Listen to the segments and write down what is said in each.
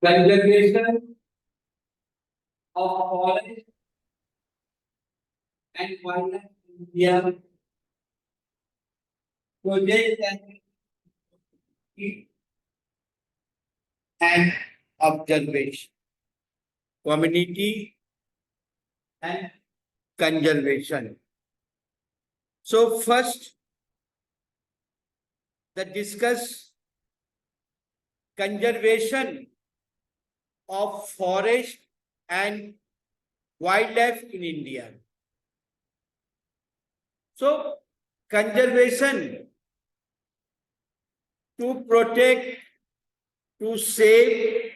conservation of forest and wildlife in India, project and observation, community and conservation. So first, the discuss conservation of forest and wildlife in India. So conservation to protect, to save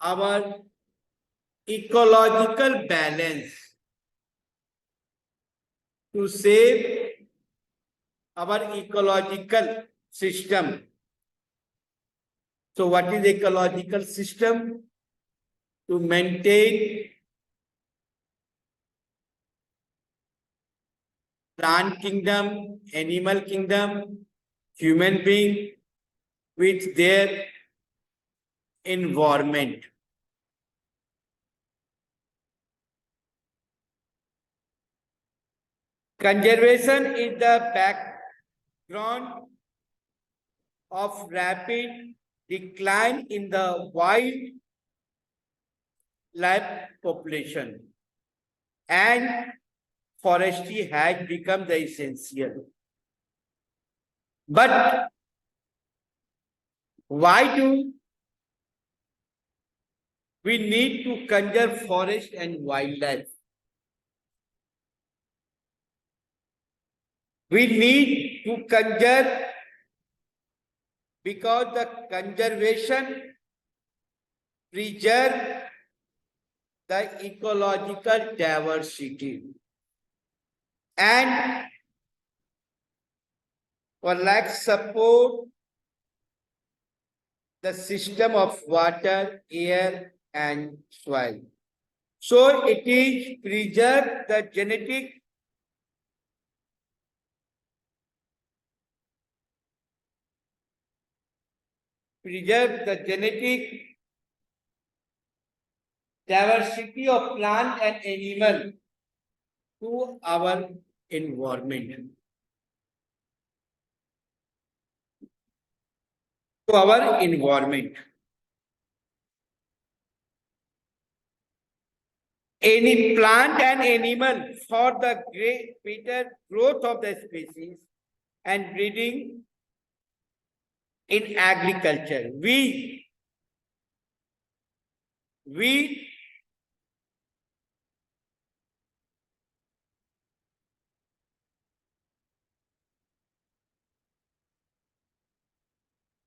our ecological balance, to save our ecological system. So what is ecological system? To maintain plant kingdom, animal kingdom, human being with their environment. Conservation is the background of rapid decline in the wildlife population, and forestry has become the essential. But why do we need to conserve forest and wildlife? We need to conserve because the conservation preserve the ecological diversity and like support the system of water, air, and soil. So it is preserve the genetic diversity of plant and animal to our environment. Any plant and animal for the better growth of the species and breeding in agriculture. We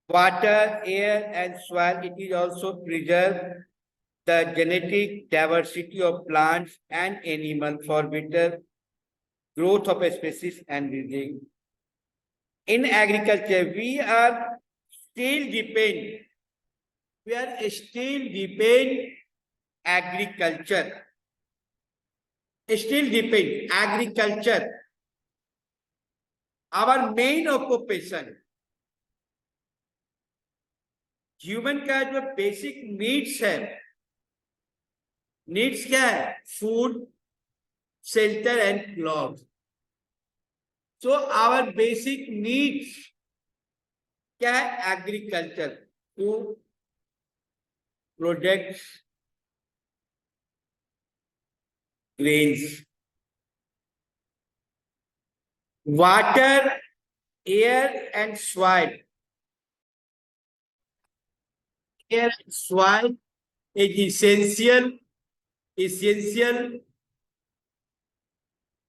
water, air, and soil, it is also preserve the genetic diversity of plants and animals for better growth of a species and breeding. In agriculture, we are still depend agriculture. Our main occupation. Human का जो basic needs है, needs क्या है? Food, shelter and clothes. So our basic needs क्या है? Agriculture to produce grains. Water, air and soil. Air and soil is essential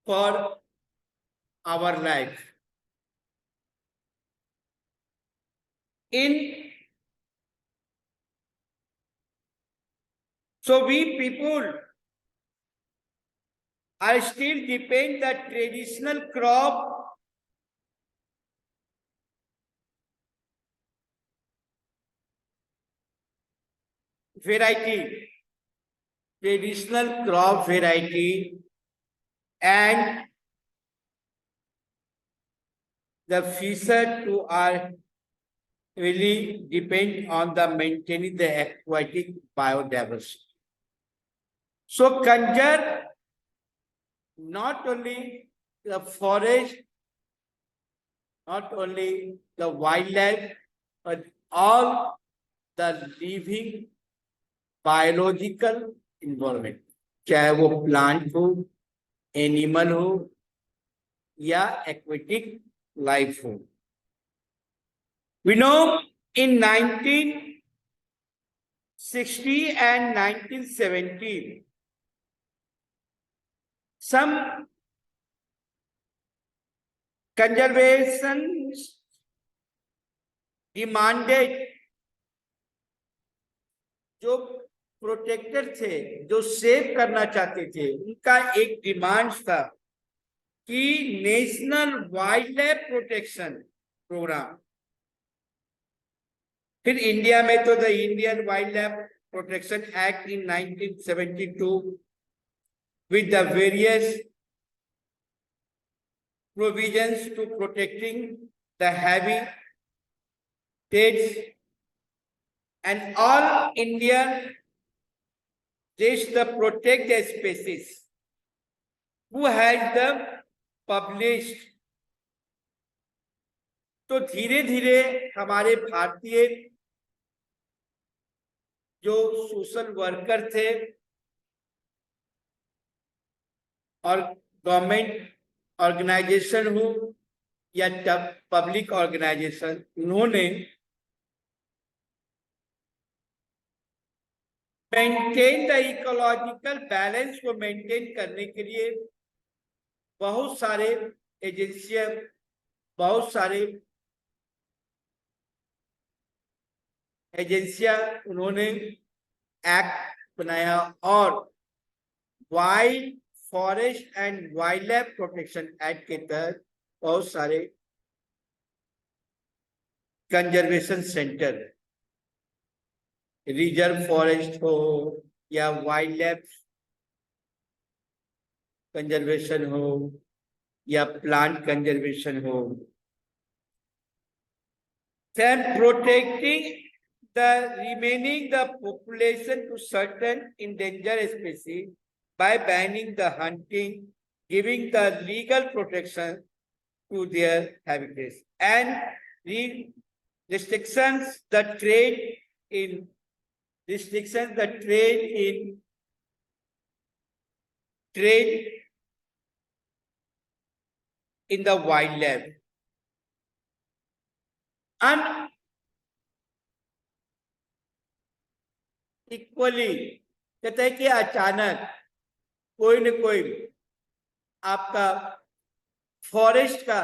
for our life. So we people are still depend the traditional crop variety, and the feature to our really depend on the maintaining the aquatic biodiversity. So conserve not only the forest, not only the wildlife, but all the living biological environment, चाहे वो plant हो, animal हो या aquatic life हो. We know in 1960 and 1970, some conservation demanded, जो protector थे, जो save करना चाहते थे, उनका एक डिमांड था कि national wild life protection program. फिर इंडिया में तो the Indian wild life protection act in 1972 with the various provisions to protecting the habitats, and all Indian wish to protect the species who has them published. तो धीरे धीरे हमारे भारतीय जो social worker थे और गवर्नमेंट ऑर्गेनाइजेशन हो या पब्लिक ऑर्गेनाइजेशन, उन्होंने मेंटेन द इकोलॉजिकल बैलेंस को मेंटेन करने के लिए बहुत सारे एजेंसियां, बहुत सारे एजेंसियां उन्होंने एक्ट बनाया और wild forest and wild life protection act के तहत बहुत सारे कंजर्वेशन सेंटर, रिजर्व फॉरेस्ट हो या वाइल्ड लाइफ कंजर्वेशन हो या प्लांट कंजर्वेशन हो, then protecting the remaining the population to certain endangered species by banning the hunting, giving the legal protection to their habitats, and restrictions the trade in trade in the wildlife. Equally कहते हैं कि अचानक कोई न कोई आपका forest का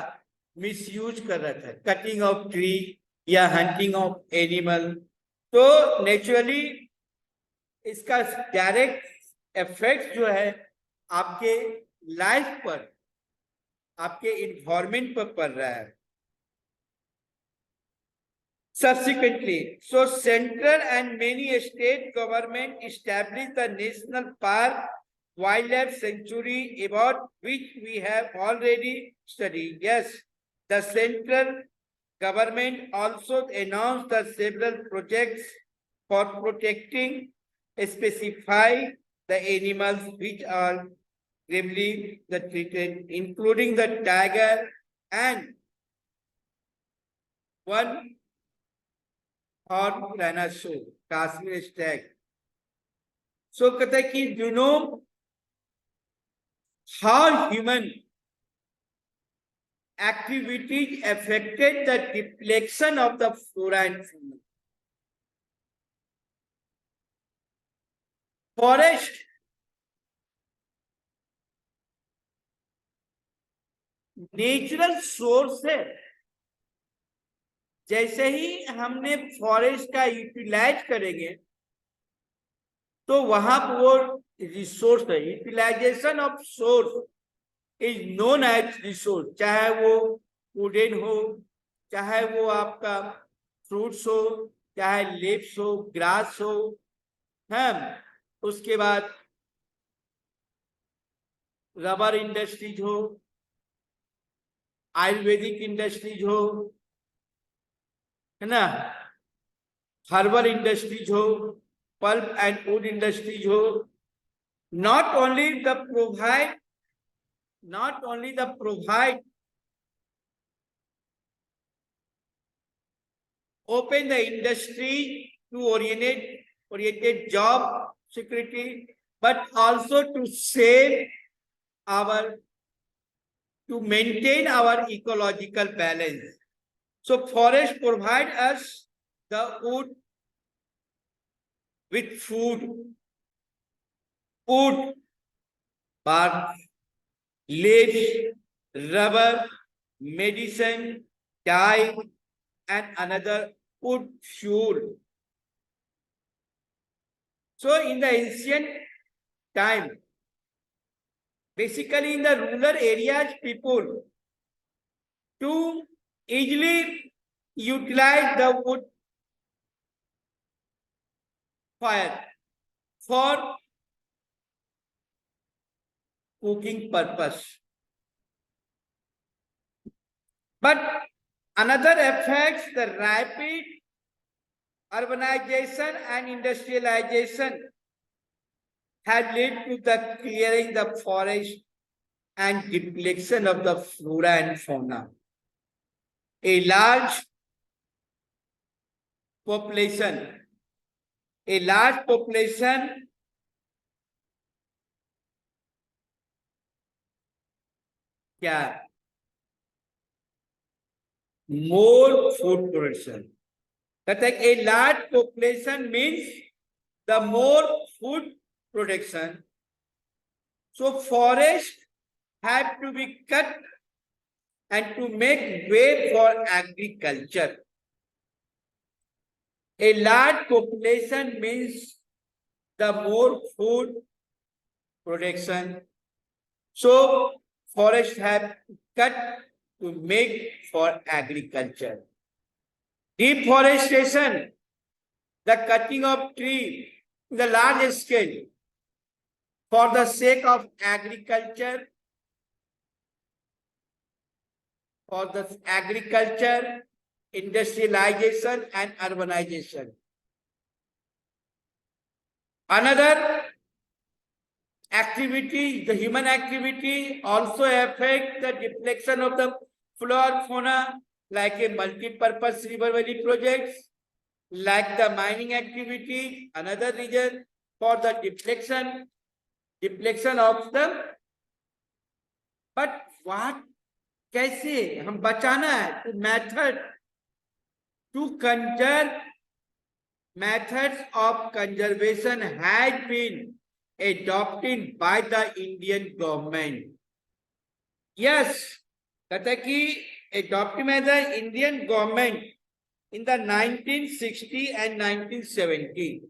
misuse कर रहा था, कटिंग ऑफ ट्री या हंटिंग ऑफ एनिमल, तो नेचुरली इसका डायरेक्ट इफेक्ट जो है आपके लाइफ पर, आपके इन्वायरमेंट पर पड़ रहा है. Subsequently, so central and many state government established the National Park Wildlife Sanctuary, about which we have already studied. Yes, the central government also announced the several projects for protecting, specify the animals which are gravely treated, including the tiger and one और dinosaur, Kashmir Stag. सो कहते हैं कि you know how human activities affected the depletion of the flora and fauna. Forest natural source है. जैसे ही हमने forest का utilise करेंगे तो वहां पर वो रिसोर्स है. Utilization of source is known as resource, चाहे वो वुडन हो, चाहे वो आपका फ्रूट्स हो, चाहे लीव्स हो, ग्रास हो, है, उसके बाद रबर इंडस्ट्रीज हो, आयुर्वेदिक इंडस्ट्रीज हो, है ना, हर्बल इंडस्ट्रीज हो, पल्प एंड वुड इंडस्ट्रीज हो, not only the provide not only the provide open the industry to oriented job security, but also to save our to maintain our ecological balance. So forest provide us the wood with food, wood, bark, leaves, rubber, medicine, dye, and another wood fuel. So in the ancient time, basically in the rural areas, people to easily utilize the wood fire for cooking purpose. But another affects the rapid urbanization and industrialization had led to the clearing the forest and depletion of the flora and fauna. A large population, a large population क्या more food production. That a large population means the more food production. So forests have to be cut and to make way for agriculture. A large population means the more food production. So forests have cut to make for agriculture. Deforestation, the cutting of tree in the large scale for the sake of agriculture, industrialization and urbanization. Another activity, the human activity also affect the depletion of the flora fauna, like a multi-purpose river valley projects, like the mining activity, another reason for the depletion of them. But what, कैसे हम बचाना है, to method to conserve, methods of conservation had been adopted by the Indian government. Yes, Kataki adopted by the Indian government in the 1960 and 1970.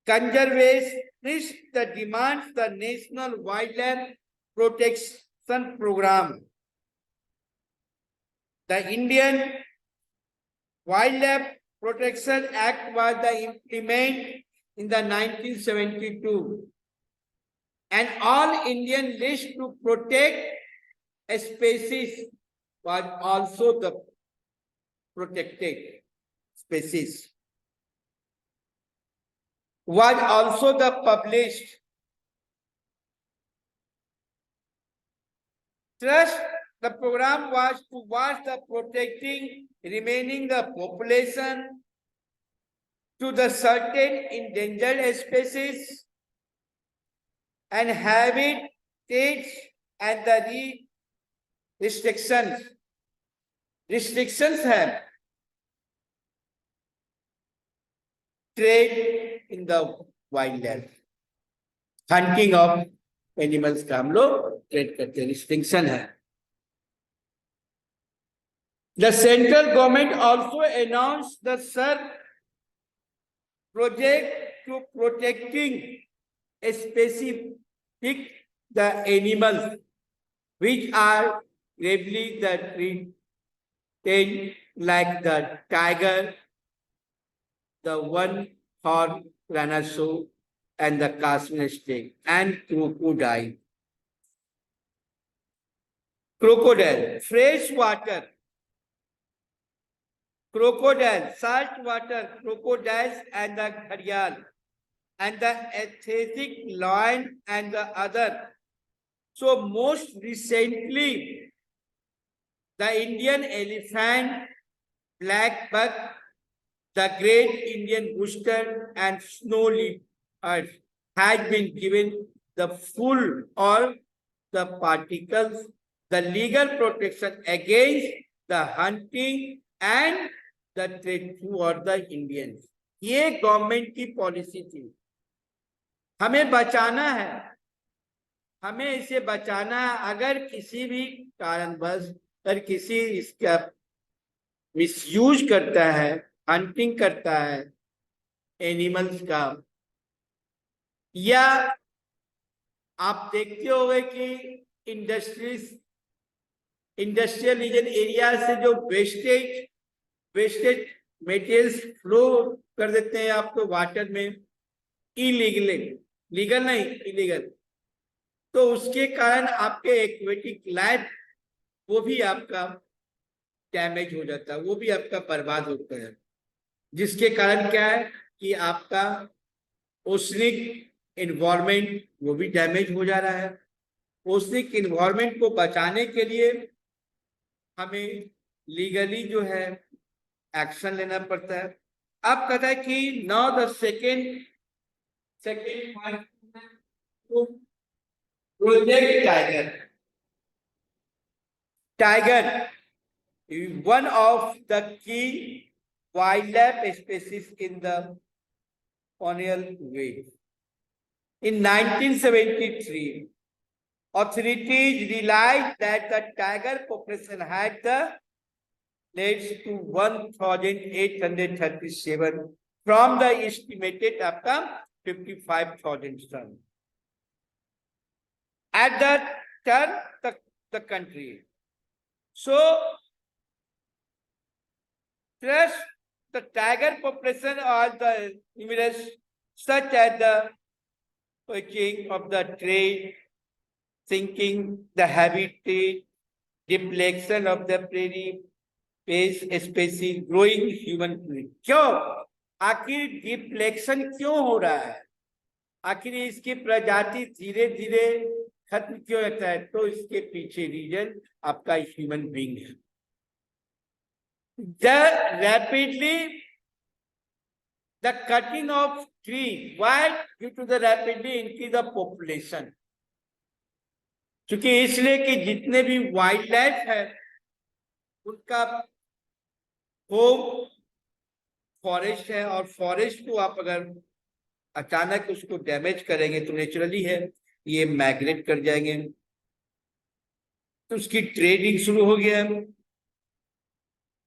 Conservationists the demands the National Wildlife Protection Program. The Indian Wildlife Protection Act was implemented in the 1972, and all Indian list to protect a species was also the protected species. Was also the published. Trust the program was towards the protecting remaining the population to the certain endangered species and habitats and the restrictions. Restrictions have trade in the wildlife. Hunting of animals का हम लोग trade करते, restriction है. The central government also announced the SIR project to protecting a specific the animals which are gravely the treated like the tiger, the one-horned rhinoceros, and the Kashmir snake and crocodile. Crocodile, fresh water crocodile, salt water crocodiles and the gharial, and the athletic lion and the other. So most recently, the Indian elephant, black buck, the great Indian rooster, and snow leopard had been given the full or the particles, the legal protection against the hunting and the trade toward the Indians. ये government की policy थी, हमें बचाना है, हमें इसे बचाना है। अगर किसी भी कारणवश अगर किसी इसका मिसयूज करता है, हंटिंग करता है एनिमल्स का, या आप देखते होंगे कि इंडस्ट्रीज इंडस्ट्रियल रीजन एरिया से जो वेस्टेज मटेरियल्स फ्लो कर देते हैं आपको वाटर में, इलीगल, लीगल नहीं इलीगल, तो उसके कारण आपके एक्वेटिक लाइफ वो भी आपका डैमेज हो जाता है, वो भी आपका बर्बाद होता है, जिसके कारण क्या है कि आपका ओशनिक इन्वायरमेंट वो भी डैमेज हो जा रहा है। ओशनिक इन्वायरमेंट को बचाने के लिए हमें लीगली जो है एक्शन लेना पड़ता है। अब कहता है कि now the second project tiger one of the key wildlife species in the colonial way. In 1973, authorities realized that the tiger population had the leads to 1,837 from the estimated up to 55,000 tons. At that turn, the country. So, thus, the tiger population are the numerous, such as the poaching of the trade, sinking the habitat, depletion of the prairie species, growing human food. क्यों? आखिर deflection क्यों हो रहा है? आखिर इसकी प्रजाति धीरे धीरे खत्म क्यों होता है? तो इसके पीछे रीजन आपका ह्यूमन बीइंग है। The cutting of tree, why? Due to the rapidly increase of population. क्योंकि इसलिए कि जितने भी वाइल्ड लाइफ है उनका होम फॉरेस्ट है, और फॉरेस्ट को आप अगर अचानक उसको डैमेज करेंगे तो नेचुरली है ये माइग्रेट कर जाएंगे, तो उसकी ट्रेडिंग शुरू हो गया।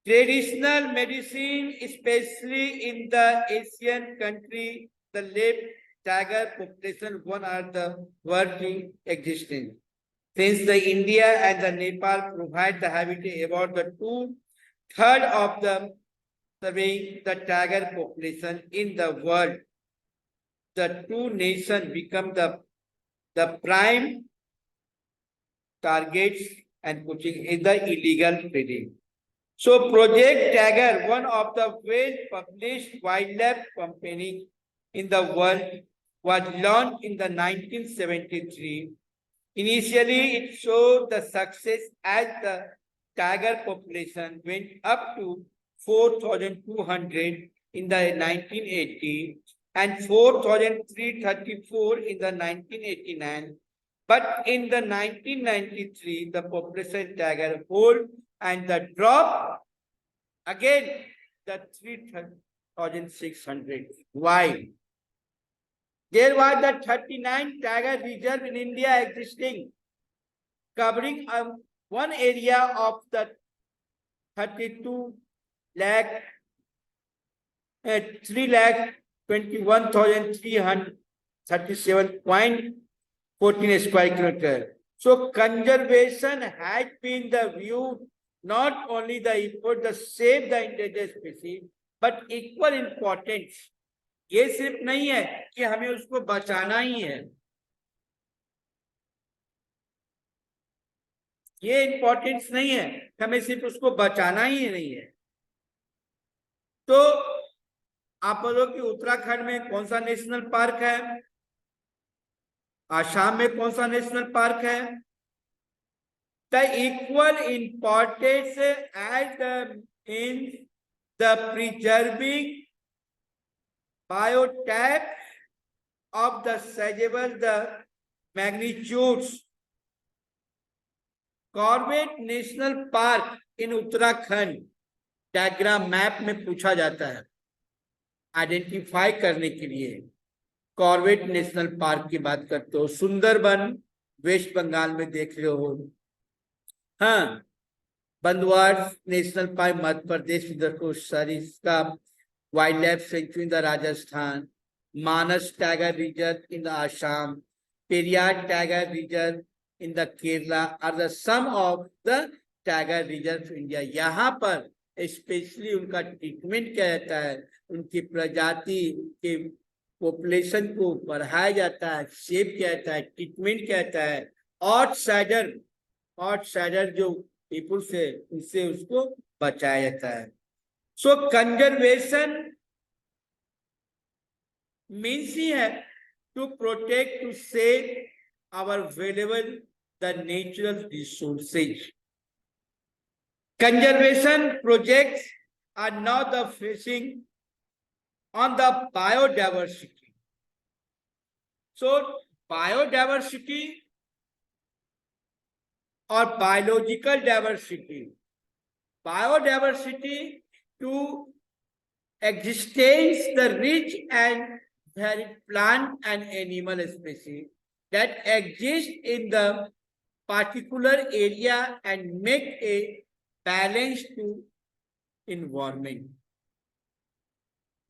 Traditional medicine, especially in the Asian country, the left tiger population one are the world existing. Since the India and the Nepal provide the habitat about the 2/3 of the surveying the tiger population in the world, the two nations become the prime targets and putting in the illegal trading. So Project Tiger, one of the well-published wildlife companies in the world, was launched in the 1973. Initially, it showed the success as the tiger population went up to 4,200 in the 1980 and 4,334 in the 1989. But in the 1993, the population tiger hold and the drop again the 3,600. Why? There was the 39 tiger reserve in India existing, covering one area of the 32 lakh 3,21,337.14 square kilometer. So conservation has been the view not only the effort to save the endangered species, but equal importance. ये सिर्फ नहीं है कि हमें उसको बचाना ही है, ये इंपॉर्टेंस नहीं है हमें सिर्फ उसको बचाना ही नहीं है, तो आप बोलो कि उत्तराखंड में कौन सा नेशनल पार्क है, आसाम में कौन सा नेशनल पार्क है? The equal importance as in the preserving biotop of the sizable the magnitudes. Corbett national park in Uttarakhand diagram map में पूछा जाता है आइडेंटिफाई करने के लिए। कॉर्बेट नेशनल पार्क की बात करते हो, सुंदरबन वेस्ट बंगाल में देख रहे हो, हाँ, बंदवाड़ नेशनल पार्क मध्य प्रदेश, इधर को Sariska wild life sanctuary in the Rajasthan, Manas tiger reserve in the Assam, Periyar tiger reserve in the Kerala are the some of the tiger reserve India. यहाँ पर स्पेशली उनका ट्रीटमेंट किया जाता है, उनकी प्रजाति के पॉपुलेशन को बढ़ाया जाता है, सेव किया जाता है, ट्रीटमेंट किया जाता है। आउटसाइडर जो पीपुल से उनसे उसको बचाया जाता है। सो कंजर्वेशन मीन्स ही है to protect, to save our valuable the natural resources. Conservation projects are not the facing on the biodiversity. So biodiversity or biological diversity, biodiversity to existence the rich and varied plant and animal species that exist in the particular area and make a balance to environment.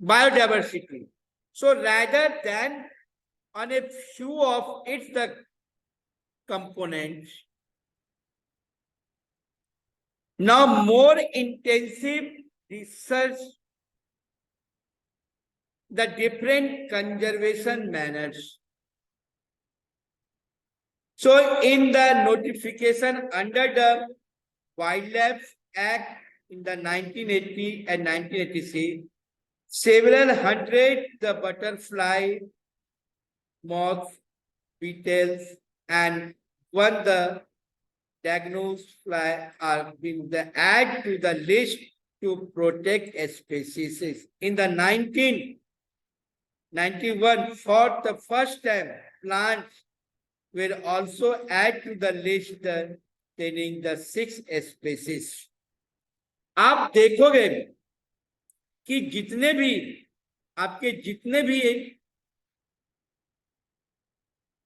Biodiversity. So rather than on a few of its the components, now more intensive research the different conservation manners. So in the notification under the Wildlife Act in the 1980 and 1986, several hundred the butterfly, moths, beetles, and one the diagnosed fly are being added to the list to protect species. In the 1991, for the first time, plants were also added to the list containing the 6 species. आप देखोगे कि जितने भी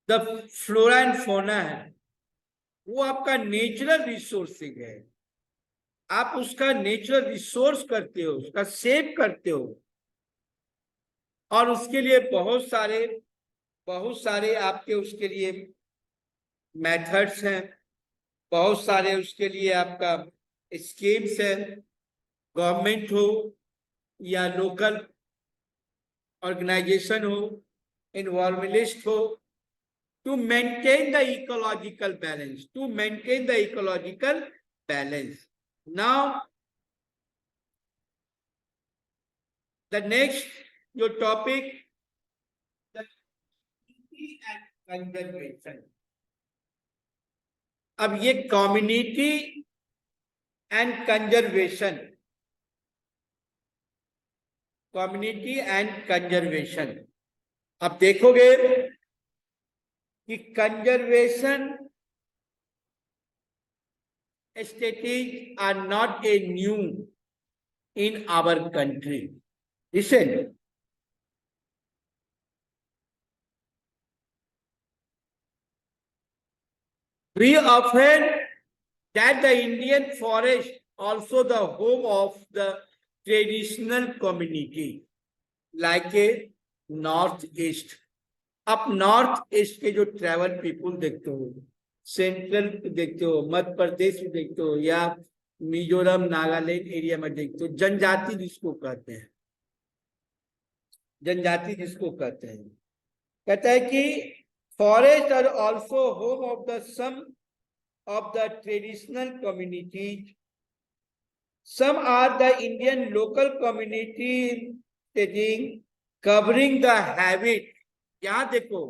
the flora and fauna है वो आपका natural resourcing है, आप उसका नेचुरल रिसोर्स करते हो, उसका सेव करते हो, और उसके लिए बहुत सारे आपके उसके लिए मेथड्स हैं, बहुत सारे उसके लिए आपका स्कीम्स है, गवर्नमेंट हो या लोकल ऑर्गेनाइजेशन हो, इन्वायरमेंटलिस्ट हो, to maintain the ecological balance. Now the next your topic, the community and conservation. अब ये community and conservation, अब देखोगे कि conservation strategies are not a new in our country. Listen, we often that the Indian forest also the home of the traditional community like a northeast. आप north east के जो travel people देखते हो, central देखते हो, मध्य प्रदेश में देखते हो, या मिजोरम नागालैंड एरिया में देखते हो, जनजाति जिसको कहते हैं, कहता है कि forest are also home of the some of the traditional communities Some are the Indian local community staging covering the habit. यहाँ देखो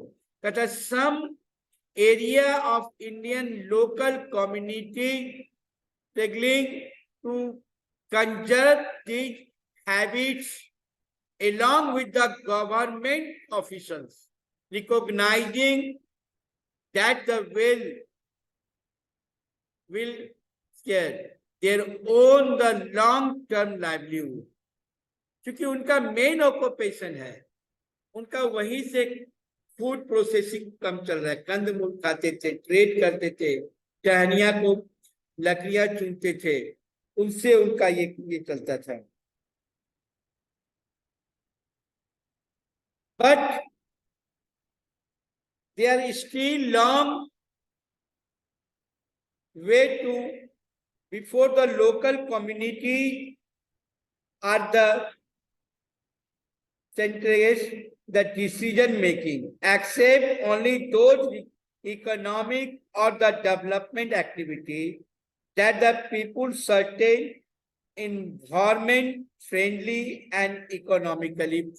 कहता some area of Indian local community struggling to conjure these habits along with the government officials, recognizing that the will scare their own the long-term livelihood. क्योंकि उनका main occupation है, उनका वहीं से food processing कम चल रहा है, कंदमूल खाते थे, ट्रेड करते थे, टहनिया को लकड़ियां चुनते थे, उनसे उनका ये चलता था. But there is still long way to before the local community or the centralized the decision making, except only those economic or the development activity that the people certain environment friendly and economically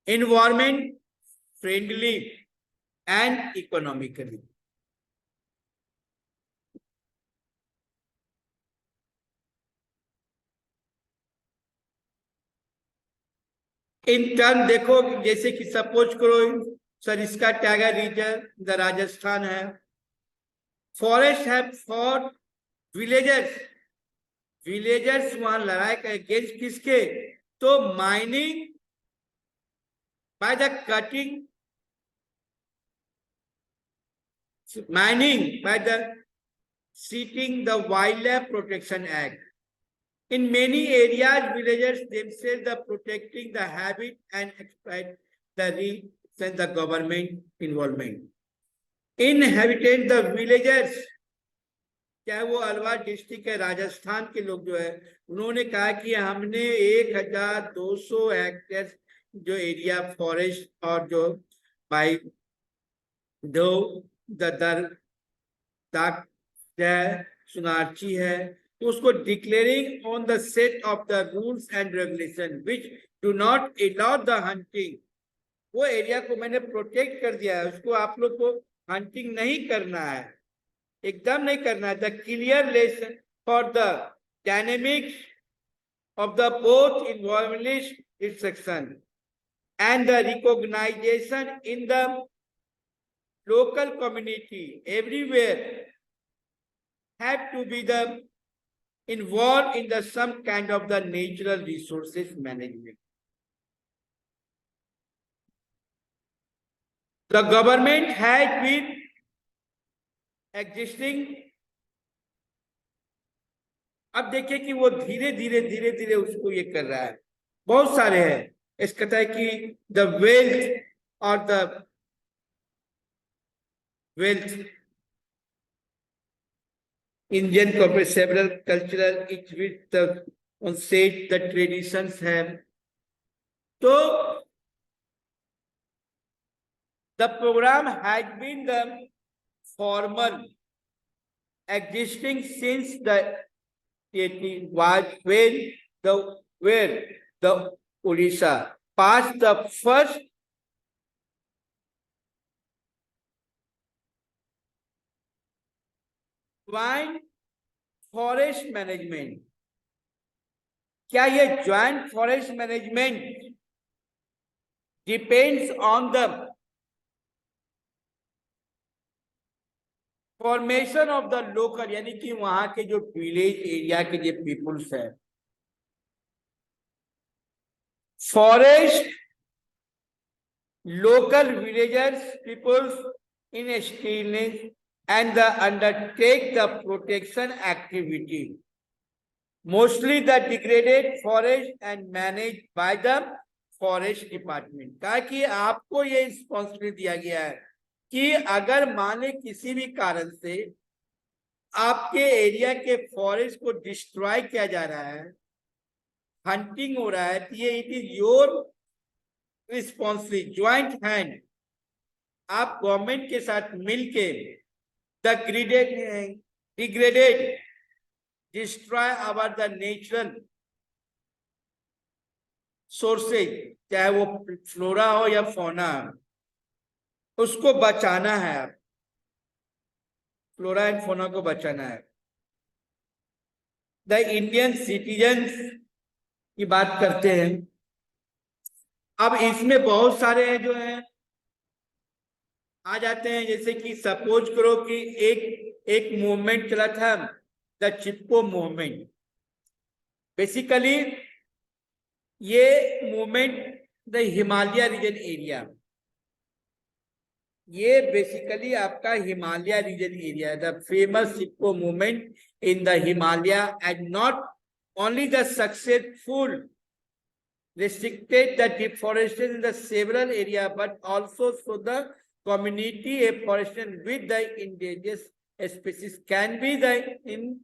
environment friendly and economically. In term देखो, जैसे कि suppose करो Sariska tiger region the Rajasthan है, forest है for villagers, villagers वहां लड़ाई कर against किसके, तो mining by the cutting, mining by the citing the Wildlife Protection Act. In many areas, villagers themselves are protecting the habit and exploit the reach and the government involvement. Inhabitant the villagers, चाहे वो Alvar district है, राजस्थान के लोग जो है, उन्होंने कहा कि हमने 1200 हेक्टेयर जो एरिया फॉरेस्ट और जो बाई दो दर सुनारची है, तो उसको declaring on the set of the rules and regulation which do not allow the hunting, वो एरिया को मैंने प्रोटेक्ट कर दिया है, उसको आप लोग को हंटिंग नहीं करना है, एकदम नहीं करना है. The clear lesson for the dynamics of the both environmentalist instruction and the recognisation in the local community everywhere have to be the involved in the some kind of the natural resources management. The government has been existing. अब देखिए कि वो धीरे धीरे उसको ये कर रहा है, बहुत सारे हैं. इसका कहता है कि the wealth or the wealth Indian corporate several cultural each with the on said the traditions have. So the program has been the formal existing since the 18 was when the Odisha passed the first joint forest management. क्या ये joint forest management depends on the formation of the local, यानी कि वहां के जो village area के जो peoples है, forest local villagers peoples in stillness and the undertake the protection activity, mostly the degraded forest and managed by the forest department. कहा कि आपको ये रिस्पॉन्सिबिलिटी दिया गया है कि अगर माने किसी भी कारण से आपके एरिया के फॉरेस्ट को डिस्ट्रॉय किया जा रहा है, हंटिंग हो रहा है, तो ये it is your responsibility, joint hand, आप गवर्नमेंट के साथ मिलके the degraded destroy our the natural sources, चाहे वो फ्लोरा हो या फौना, उसको बचाना है। फ्लोरा एंड फौना को बचाना है। द इंडियन सिटीजन्स की बात करते हैं। अब इसमें बहुत सारे हैं जो हैं आ जाते हैं, जैसे कि सपोज करो कि एक मूवमेंट चला था, द चिपको मूवमेंट। बेसिकली ये movement the Himalaya region area, ये बेसिकली आपका Himalaya region area, the famous Chipko movement in the Himalaya and not only the successful restricted the deforestation in the several area, but also so the community afforestation with the indigenous species can be the in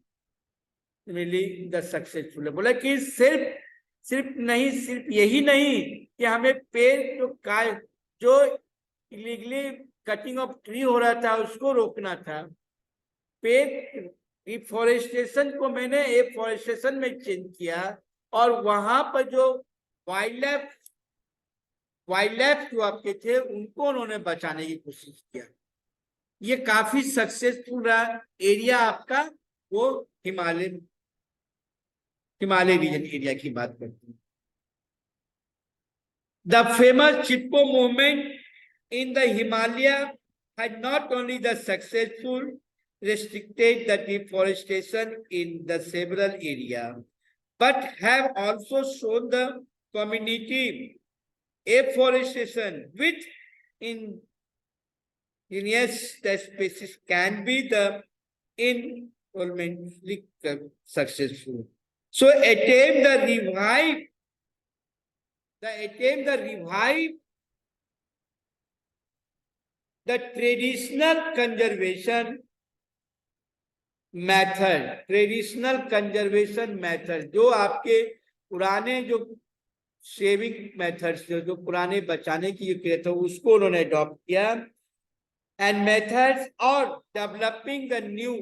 really the successful। बोला कि सिर्फ नहीं, सिर्फ यही नहीं कि हमें पेड़ जो इलीगली कटिंग ऑफ ट्री हो रहा था उसको रोकना था, पेड़ डिफोरेस्टेशन को मैंने एफोरेस्टेशन में चेंज किया, और वहां पर जो वाइल्ड लाइफ जो आपके थे उनको उन्होंने बचाने की कोशिश किया। ये काफी सक्सेसफुल रहा एरिया आपका, वो हिमालय रीजन एरिया की बात करते हैं। The famous Chipko movement in the Himalaya had not only the successful restricted the deforestation in the several area, but have also shown the community afforestation with indigenous species can be the enormously successful. So attempt the revive the traditional conservation method, जो आपके पुराने जो saving methods जो पुराने बचाने की क्रिया था उसको उन्होंने अडॉप्ट किया, एंड मेथड्स और डेवलपिंग द न्यू।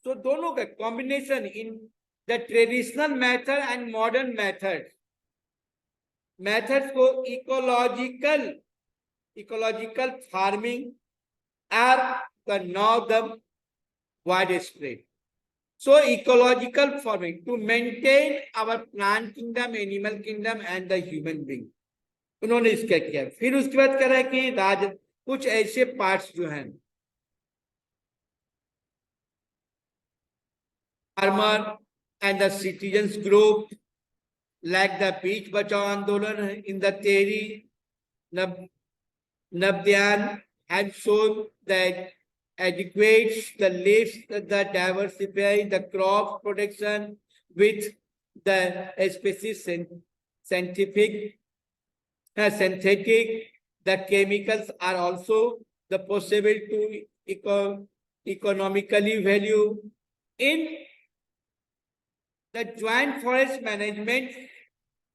तो दोनों का combination in the traditional method and modern methods को ecological farming are the now the widespread. So ecological farming to maintain our plant kingdom, animal kingdom and the human being, उन्होंने इसका किया। फिर उसके बाद कह रहा है कि कुछ ऐसे पार्ट्स जो हैं farmer and the citizens group like the beach बचाओ आंदोलन इन द तेरी Nabdyan had shown that adequates the list, the diversify the crop production with the species synthetic, the chemicals are also the possible to economically value in the joint forest management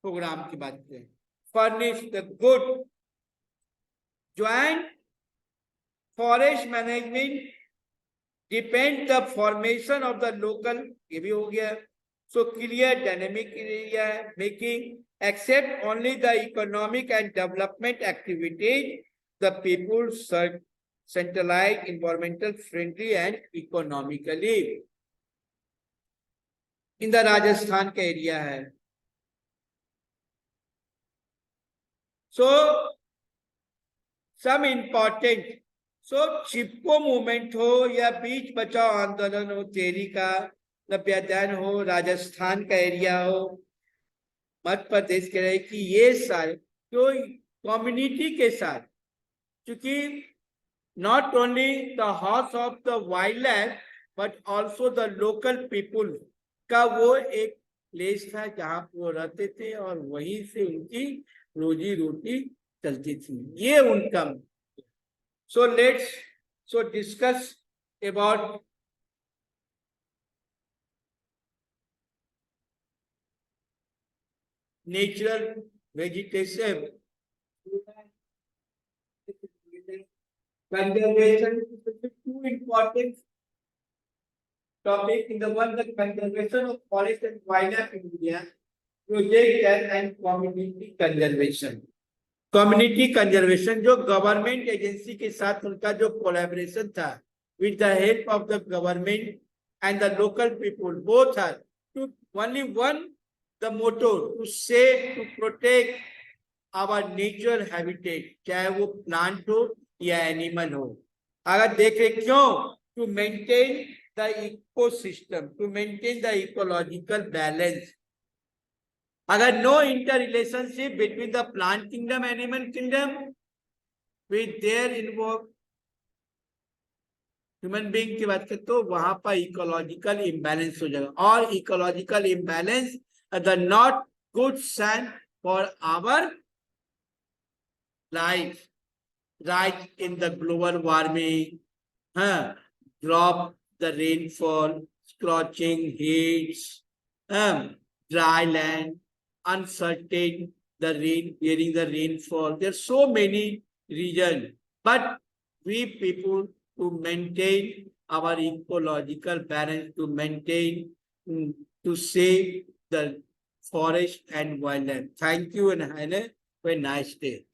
program की बात करें, furnish the good joint forest management depend the formation of the local, ये भी हो गया, so clear dynamic area making except only the economic and development activities, the people centralized, environmental friendly and economically। in the Rajasthan का area है, so some important, so चिपको movement हो या बीच बचाओ आंदोलन हो, तेरी का नब्यादान हो, राजस्थान का एरिया हो, मध्य प्रदेश के रहे, कि ये सारे जो कम्युनिटी के साथ, क्योंकि not only the house of the wild life but also the local people का वो एक प्लेस था जहां वो रहते थे और वहीं से उनकी रोजी रोटी चलती थी, ये उनका। So let's discuss about natural vegetation conservation, two important topic in the one, the conservation of forest and wildlife in India, project and community conservation. Community conservation जो गवर्नमेंट एजेंसी के साथ उनका जो कोलैबोरेशन था with the help of the government and the local people both are to only one the motto to save to protect our natural habitat, चाहे वो plant हो या एनिमल हो. अगर देखें क्यों, to maintain the ecosystem, to maintain the ecological balance. अगर no interrelationship between the plant kingdom animal kingdom with their involve human being की बात करें तो वहां पर इकोलॉजिकल इम्बैलेंस हो जाएगा, और ecological imbalance the not good sign for our life. rise in the global warming, drop the rainfall, scorching heats, dry land, uncertain the rain during the rainfall. There are so many reasons, but we people to maintain our ecological balance, to maintain, to save the forest and wildlife. Thank you and have a nice day.